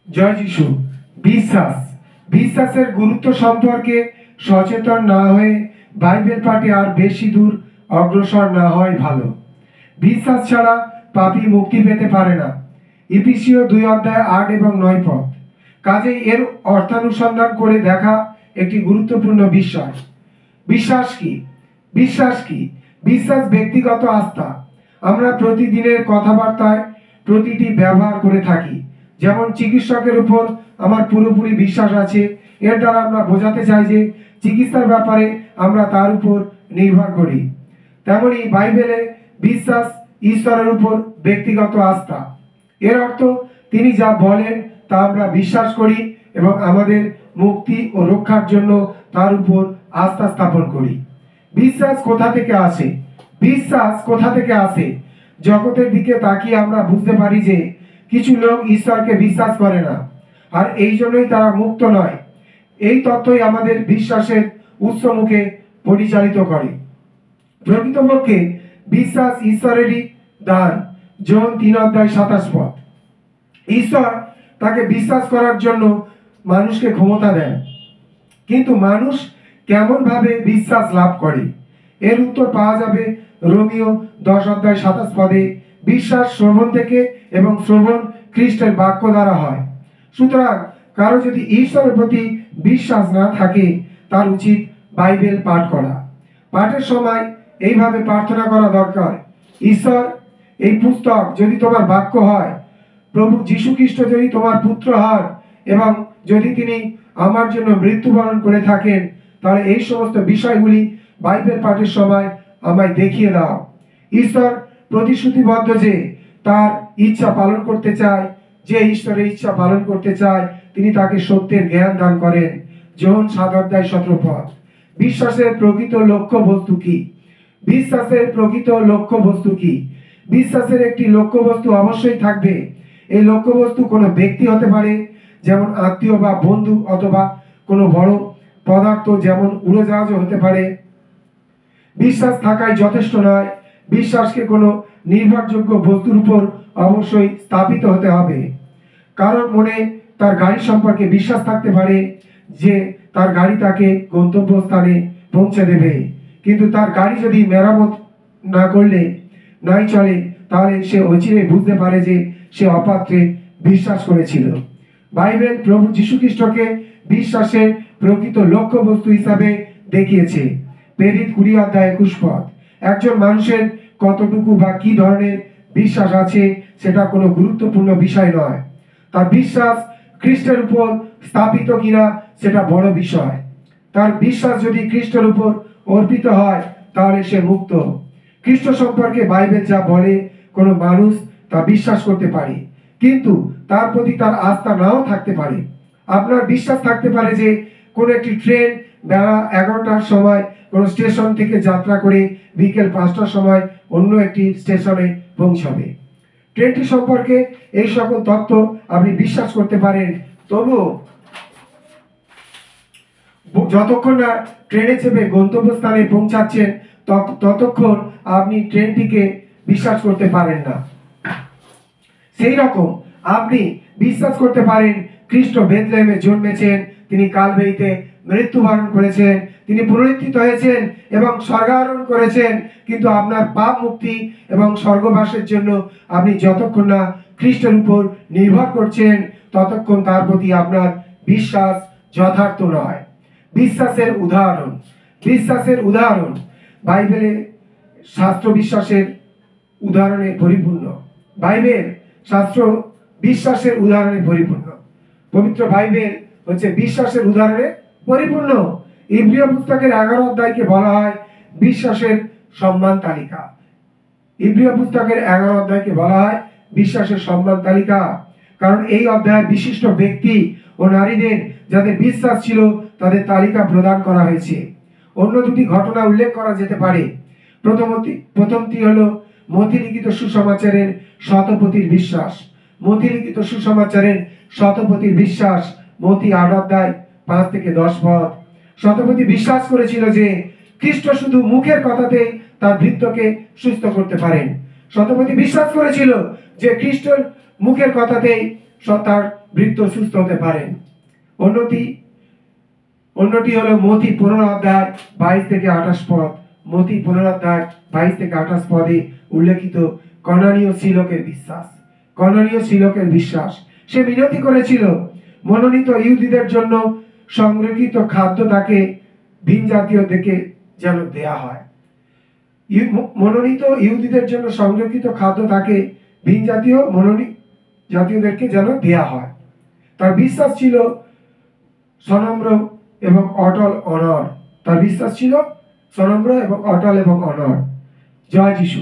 জয় যিশু। বিশ্বাস বিশ্বাসের গুরুত্ব সম্পর্কে সচেতন না হয়ে বাইবেল পাঠে আর বেশি দূর অগ্রসর না হয় ভালো। বিশ্বাস ছাড়া পাপী মুক্তি পেতে পারে না। ইফিসীয় 2 অধ্যায় 8 এবং 9 পদ। কাজেই এর অর্থানুসন্ধান করে দেখা একটি গুরুত্বপূর্ণ বিষয়। বিশ্বাস কি? বিশ্বাস কি? বিশ্বাস ব্যক্তিগত আস্থা। আমরা প্রতিদিনের কথাবার্তায় প্রতিটি ব্যবহার করে থাকি। যেমন চিকিৎসকের উপর আমার পুরোপুরি বিশ্বাস আছে, এর দ্বারা আমরা বোঝাতে চাই যে চিকিৎসার ব্যাপারে আমরা তার উপর নির্ভর করি। তেমনি বাইবেলে বিশ্বাস ঈশ্বরের উপর ব্যক্তিগত আস্থা। এর অর্থ তিনি যা বলেন তা আমরা বিশ্বাস করি এবং আমাদের মুক্তি ও রক্ষার জন্য তার উপর আস্থা স্থাপন করি। বিশ্বাস কোথা থেকে আসে? বিশ্বাস কোথা থেকে আসে? জগতের দিকে তাকিয়ে আমরা বুঝতে পারি যে কিছু লোক ঈশ্বরকে বিশ্বাস করে না, আর এই জন্যই তারা মুক্ত নয়। এই তথ্যই আমাদের বিশ্বাসের উৎসমুখে পরিচালিত করে। প্রকৃতপক্ষে বিশ্বাস ঈশ্বরেরই দান। জন 3 অধ্যায় 27 পদ। ঈশ্বর তাকে বিশ্বাস করার জন্য মানুষকে ক্ষমতা দেন, কিন্তু মানুষ কেমন ভাবে বিশ্বাস লাভ করে? এর উত্তর পাওয়া যাবে রোমিও 10 অধ্যায় 27 পদে। বিশ্বাস শ্রবণ থেকে এবং শ্রবণ খ্রিস্টের বাক্য দ্বারা হয়। সুতরাং কারো যদি ঈশ্বরের প্রতি বিশ্বাস না থাকে, তার উচিত বাইবেল পাঠ করা। পাঠের সময় এইভাবে প্রার্থনা করা দরকার: ঈশ্বর, এই পুস্তক যদি তোমার বাক্য হয়, প্রভু যীশু খ্রিস্ট যদি তোমার পুত্র হন এবং যদি তিনি আমার জন্য মৃত্যুবরণ করে থাকেন, তাহলে এই সমস্ত বিষয়গুলি বাইবেল পাঠের সময় আমায় দেখিয়ে দাও। ঈশ্বর প্রতিশ্রুতিবদ্ধ যে তার ইচ্ছা পালন করতে চায়। যে ঈশ্বরের ইচ্ছা পালন করতে চায় তিনি তাকে সত্যের জ্ঞান দান করেন। জন 7 অধ্যায় 17 পদ। বিশ্বাসের প্রকৃত লক্ষ্য বস্তু কি? বিশ্বাসের প্রকৃত লক্ষ্য বস্তু কি? বিশ্বাসের একটি লক্ষ্য বস্তু অবশ্যই থাকবে। এই লক্ষ্য বস্তু কোনো ব্যক্তি হতে পারে, যেমন আত্মীয় বা বন্ধু, অথবা কোনো বড় পদার্থ যেমন উড়োজাহাজও হতে পারে। বিশ্বাস থাকাই যথেষ্ট নয়। বিশ্বাসকে কোনো নির্ভরযোগ্য বস্তুর উপর অবশ্যই স্থাপিত হতে হবে। কারোর মনে তার গাড়ি সম্পর্কে বিশ্বাস থাকতে পারে যে তার গাড়ি তাকে গন্তব্যস্থানে পৌঁছে দেবে, কিন্তু তার গাড়ি যদি মেরামত না করলে নাই চলে, তাহলে সে অচিরে বুঝতে পারে যে সে অপাত্রে বিশ্বাস করেছিল। বাইবেল প্রভু যীশু খ্রিস্টকে বিশ্বাসের প্রকৃত লক্ষ্য বস্তু হিসাবে দেখিয়েছে। প্রেরিত 20 অধ্যায় 21 পদ। একজন মানুষের কতটুকু বা কি ধরনের বিশ্বাস আছে সেটা কোনো গুরুত্বপূর্ণ বিষয় নয়। তার বিশ্বাস খ্রিস্টের উপর স্থাপিত কিনা সেটা বড় বিষয়। তার বিশ্বাস যদি খ্রিস্টের উপর অর্পিত হয়, তাহলে সে মুক্ত। খ্রিস্ট সম্পর্কে বাইবেল যা বলে কোনো মানুষ তা বিশ্বাস করতে পারে, কিন্তু তার প্রতি তার আস্থা নাও থাকতে পারে। আপনার বিশ্বাস থাকতে পারে যে কোনো একটি ট্রেন বেলা 11টার সময় কোনো স্টেশন থেকে যাত্রা করে বিকেল 5টার সময় অন্য একটি স্টেশনে পৌঁছাবে। ট্রেনটি সম্পর্কে এই সকল তথ্য আপনি বিশ্বাস করতে পারেন, তবুও যতক্ষণ না ট্রেনে চেপে গন্তব্যস্থানে পৌঁছাচ্ছেন ততক্ষণ আপনি ট্রেনটিকে বিশ্বাস করতে পারেন না। সেই রকম আপনি বিশ্বাস করতে পারেন খ্রিস্ট বেথলেহেমে জন্মেছেন, তিনি কালবেইতে মৃত্যুবরণ করেছেন, তিনি পুনরুত্থিত হয়েছেন এবং স্বর্গারোহণ করেছেন, কিন্তু আপনার পাপ মুক্তি এবং স্বর্গবাসের জন্য আপনি যতক্ষণ না খ্রিস্টের উপর নির্ভর করছেন, ততক্ষণ তার প্রতি আপনার বিশ্বাস যথার্থ নয়। বিশ্বাসের উদাহরণ। বিশ্বাসের উদাহরণ। বাইবেলে শাস্ত্র বিশ্বাসের উদাহরণে পরিপূর্ণ। বাইবেল শাস্ত্র বিশ্বাসের উদাহরণে পরিপূর্ণ। পবিত্র বাইবেল হচ্ছে বিশ্বাসের উদাহরণে পরিপূর্ণ। ইব্রিয় পুস্তকের 11 অধ্যায়কে বলা হয় বিশ্বাসের সম্মান তালিকা। ইব্রিয় পুস্তকের 11 অধ্যায়কে বলা হয় বিশ্বাসের সম্মান তালিকা, কারণ এই অধ্যায়ে বিশিষ্ট ব্যক্তি ও নারীদের যাদের বিশ্বাস ছিল তাদের তালিকা প্রদান করা হয়েছে। অন্য দুটি ঘটনা উল্লেখ করা যেতে পারে। প্রথমটি হলো মথিলিখিত সুসমাচারের শতপতির বিশ্বাস। মথিলিখিত সুসমাচারের শতপতির বিশ্বাস, মথি 8 অধ্যায় 5 থেকে 10 পদ। শতপতি বিশ্বাস করেছিল যে খ্রিস্ট শুধু মুখের কথাতে তার ভৃত্যকে সুস্থ করতে পারেন। শতপতি বিশ্বাস করেছিল যে খ্রিস্টের মুখের কথাতেই তার বৃদ্ধ সুস্থ হতে পারেন। অন্যটি হলো মতি 15 অধ্যায় 22 থেকে 28 পদ। মতি 15 অধ্যায় 22 থেকে 28 পদে উল্লেখিত কর্নেলীয় শ্রীলোকের বিশ্বাস। কর্নেলীয় শ্রীলোকের বিশ্বাস, সে মিনতি করেছিল মনোনীত ইহুদিদের জন্য সংরক্ষিত খাদ্য তাকে ভিন জাতীয়দেরকে যেন দেয়া হয়। মনোনীত ইহুদিদের জন্য সংরক্ষিত খাদ্য তাকে ভিন জাতীয়দেরকে যেন দেয়া হয়। তার বিশ্বাস ছিল সনম্র এবং অটল অনর। তার বিশ্বাস ছিল সনম্র এবং অটল এবং অনর। জয় যিশু।